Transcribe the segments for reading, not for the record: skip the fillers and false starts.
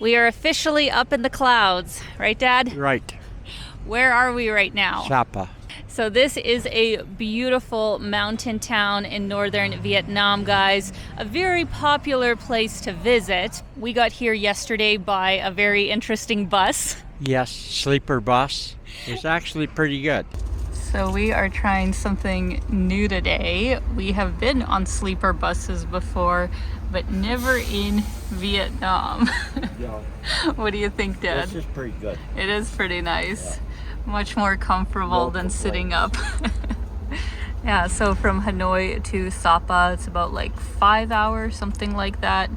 We are officially up in the clouds, right, Dad? Right. Where are we right now? Sapa. So this is a beautiful mountain town in northern Vietnam, guys. A very popular place to visit. We got here yesterday by a very interesting bus. Yes, sleeper bus. It's actually pretty good. So we are trying something new today. We have been on sleeper buses before, but never in Vietnam. Yeah. What do you think, Dad? This is pretty good. It is pretty nice. Yeah. Much more comfortable No than complaints. sitting up. Yeah, so from Hanoi to Sapa, it's about like 5 hours, something like that.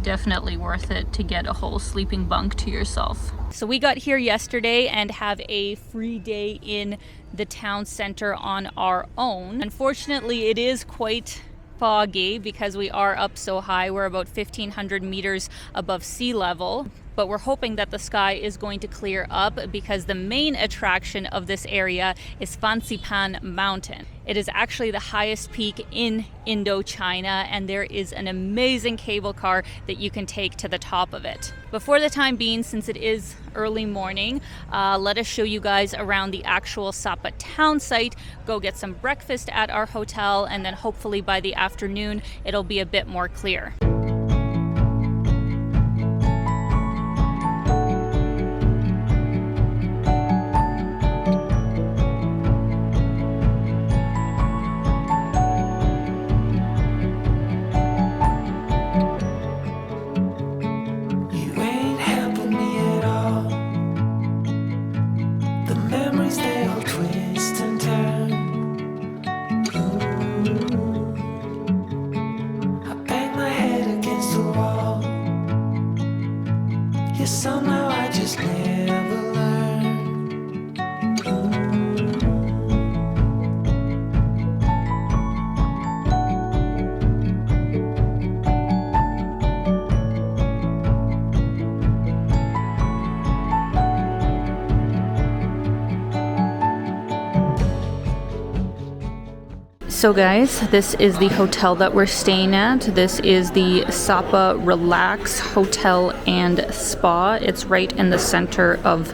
Definitely worth it to get a whole sleeping bunk to yourself. So we got here yesterday and have a free day in the town center on our own. Unfortunately, it is quite foggy because we are up so high. We're about 1,500 meters above sea level. But we're hoping that the sky is going to clear up because the main attraction of this area is Fansipan Mountain. It is actually the highest peak in Indochina, and there is an amazing cable car that you can take to the top of it. But for the time being, since it is early morning, let us show you guys around the actual Sapa town site, go get some breakfast at our hotel, and then hopefully by the afternoon, it'll be a bit more clear. Somehow I just never learned. So guys, this is the hotel that we're staying at. This is the Sapa Relax Hotel and Spa. It's right in the center of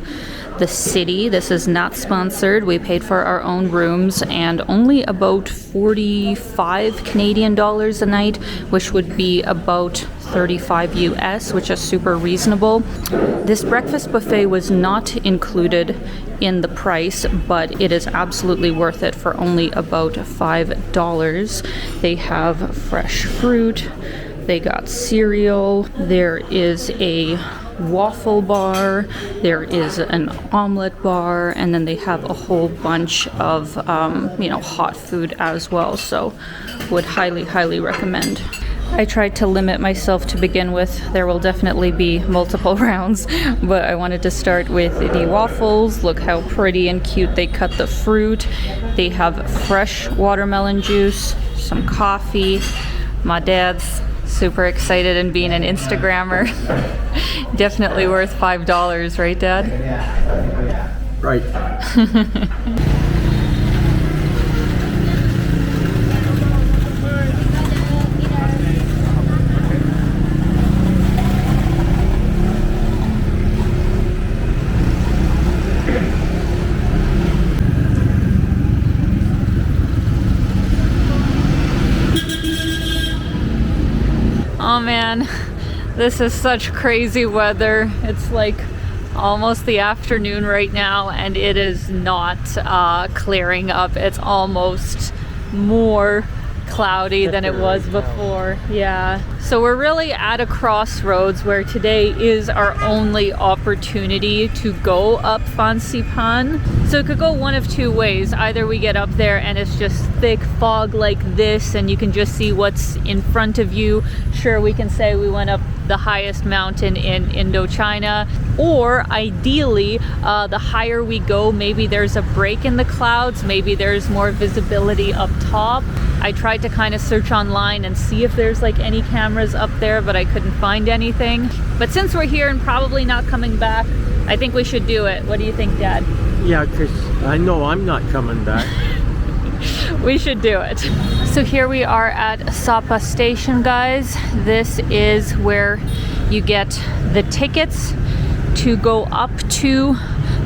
the city. This is not sponsored. We paid for our own rooms and only about 45 Canadian dollars a night, which would be about 35 US, which is super reasonable. This breakfast buffet was not included in the price, but it is absolutely worth it for only about $5. They have fresh fruit, they got cereal, there is a waffle bar, there is an omelet bar, and then they have a whole bunch of hot food as well. So would highly recommend. I tried to limit myself to begin with. There will definitely be multiple rounds, but I wanted to start with the waffles. Look how pretty and cute they cut the fruit. They have fresh watermelon juice, some coffee. My dad's super excited and being an Instagrammer. Definitely worth $5, right, Dad? Right. Oh man, this is such crazy weather. It's like almost the afternoon right now and it is not clearing up. It's almost more cloudy than it was before. Yeah, so we're really at a crossroads where today is our only opportunity to go up Fansipan. So it could go one of two ways. Either we get up there and it's just thick fog like this and you can just see what's in front of you. Sure, we can say we went up the highest mountain in Indochina, or ideally the higher we go, maybe there's a break in the clouds, maybe there's more visibility up top. I tried to kind of search online and see if there's like any cameras up there, but I couldn't find anything. But since we're here and probably not coming back, I think we should do it. What do you think, Dad? Yeah, because I know I'm not coming back. We should do it. So here we are at Sapa Station, guys. This is where you get the tickets to go up to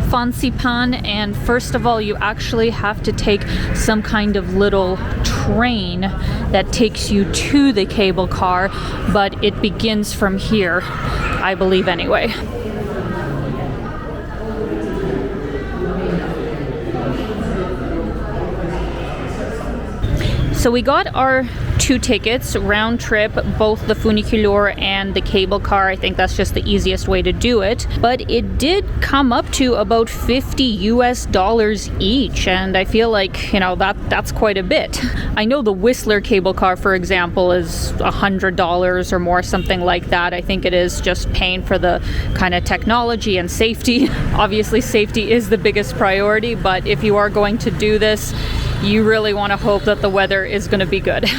Fansipan, and first of all you actually have to take some kind of little train that takes you to the cable car, but it begins from here, I believe anyway. So we got our 2 tickets, round trip, both the funiculor and the cable car. I think that's just the easiest way to do it. But it did come up to about $50 each, and I feel like, you know, that's quite a bit. I know the Whistler cable car, for example, is $100 or more, something like that. I think it is just paying for the kind of technology and safety. Obviously, safety is the biggest priority, but if you are going to do this, you really want to hope that the weather is going to be good.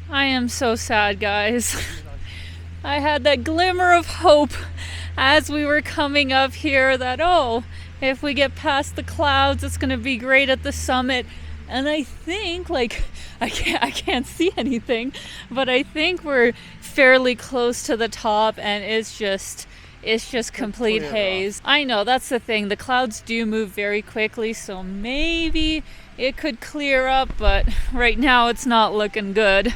I am so sad, guys. I had that glimmer of hope as we were coming up here that, oh, if we get past the clouds, it's gonna be great at the summit. And I think, like, I can't see anything, but I think we're fairly close to the top, and it's just complete haze. I know, that's the thing. The clouds do move very quickly, so maybe it could clear up, but right now it's not looking good.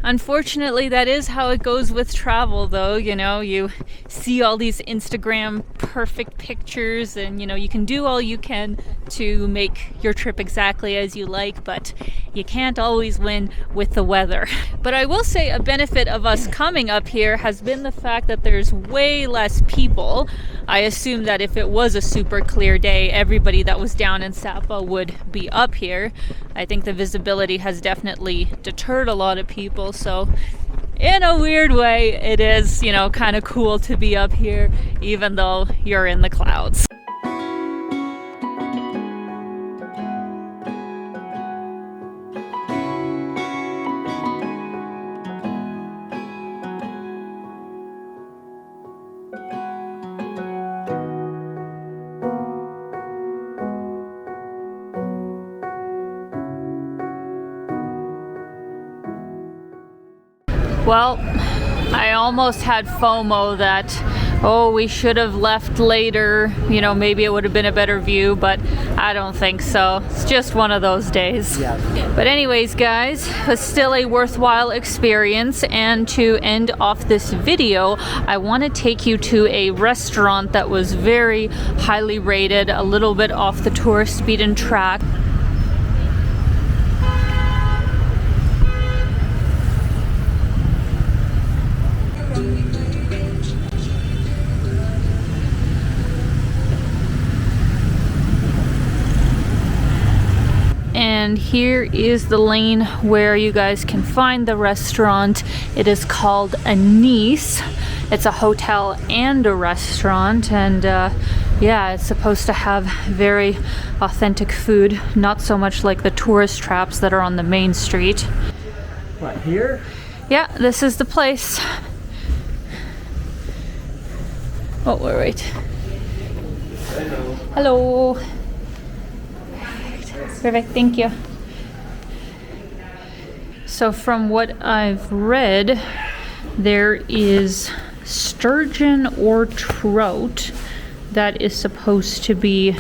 Unfortunately, that is how it goes with travel, though. You know, you see all these Instagram perfect pictures, and you know, you can do all you can to make your trip exactly as you like, but you can't always win with the weather. But I will say a benefit of us coming up here has been the fact that there's way less people. I assume that if it was a super clear day, everybody that was down in Sapa would be up here. I think the visibility has definitely deterred a lot of people, so in a weird way, it is, you know, kind of cool to be up here, even though you're in the clouds. Well, I almost had FOMO that, oh, we should have left later, you know, maybe it would have been a better view, but I don't think so. It's just one of those days. Yeah. But anyways, guys, it was still a worthwhile experience, and to end off this video, I want to take you to a restaurant that was very highly rated, a little bit off the tourist speed and track. And here is the lane where you guys can find the restaurant. It is called Nice. It's a hotel and a restaurant, and yeah, it's supposed to have very authentic food, not so much like the tourist traps that are on the main street. What, here? Yeah, this is the place. Oh, we're right. Hello. Perfect, thank you. So from what I've read, there is sturgeon or trout that is supposed to be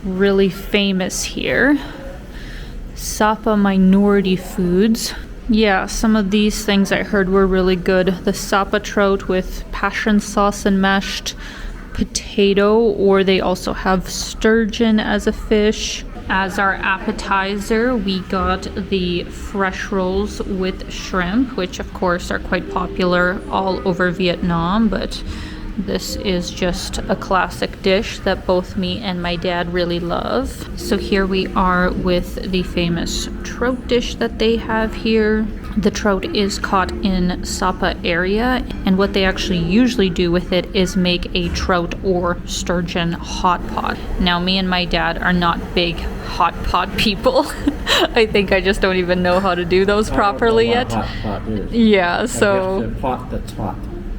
really famous here. Sapa Minority Foods. Yeah, some of these things I heard were really good. The Sapa trout with passion sauce and mashed potato, or they also have sturgeon as a fish. As our appetizer, we got the fresh rolls with shrimp, which of course are quite popular all over Vietnam, but this is just a classic dish that both me and my dad really love. So here we are with the famous trout dish that they have here. The trout is caught in Sapa area, and what they actually usually do with it is make a trout or sturgeon hot pot. Now, me and my dad are not big hot pot people. I think I just don't even know how to do those properly yet. Hot pot is. Yeah, so I guess the pot that's hot.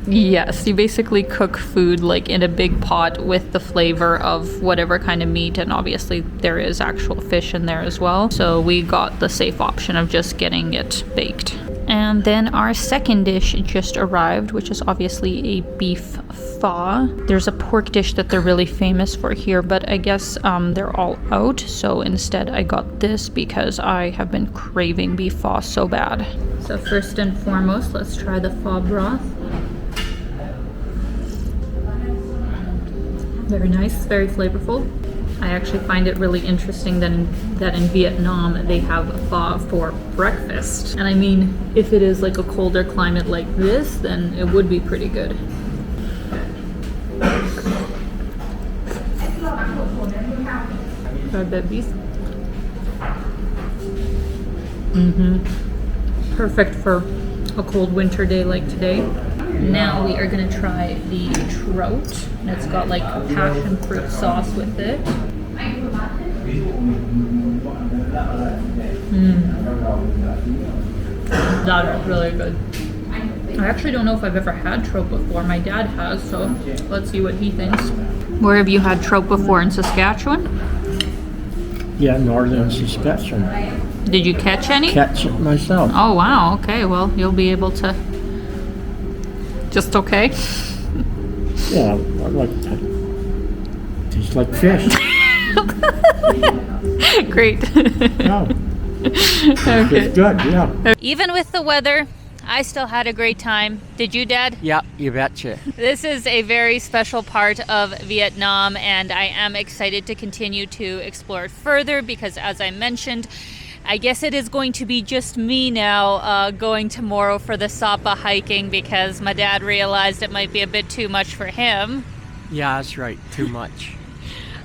yes, you basically cook food like in a big pot with the flavor of whatever kind of meat, and obviously there is actual fish in there as well. So we got the safe option of just getting it baked. And then our second dish just arrived, which is obviously a beef pho. There's a pork dish that they're really famous for here, but I guess they're all out. So instead I got this because I have been craving beef pho so bad. So first and foremost, let's try the pho broth. Very nice, very flavorful. I actually find it really interesting that in Vietnam they have pho for breakfast. And I mean, if it is like a colder climate like this, then it would be pretty good. Try that beef. Perfect for a cold winter day like today. Now we are gonna try the trout, and it's got like passion fruit sauce with it. That's really good. I actually don't know if I've ever had trout before. My dad has, so let's see what he thinks. Where have you had trout before? In Saskatchewan? Yeah, northern Saskatchewan. Did you catch any? Catch it myself. Oh wow, okay, well you'll be able to. Just okay? Yeah, I like that. Tastes like fish. Great. Yeah. Okay. It's good, yeah. Even with the weather, I still had a great time. Did you, Dad? Yeah, you betcha. This is a very special part of Vietnam, and I am excited to continue to explore it further because, as I mentioned, I guess it is going to be just me now going tomorrow for the Sapa hiking because my dad realized it might be a bit too much for him. Yeah, that's right. Too much.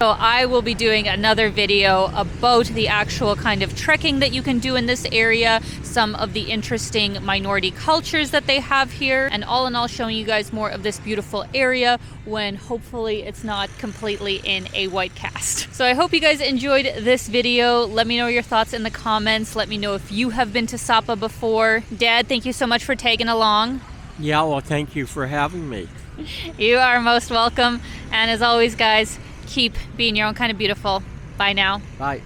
So I will be doing another video about the actual kind of trekking that you can do in this area, some of the interesting minority cultures that they have here, and all in all showing you guys more of this beautiful area when hopefully it's not completely in a white cast. So I hope you guys enjoyed this video. Let me know your thoughts in the comments. Let me know if you have been to Sapa before. Dad, thank you so much for tagging along. Yeah, well, thank you for having me. You are most welcome. And as always, guys, keep being your own kind of beautiful. Bye now. Bye.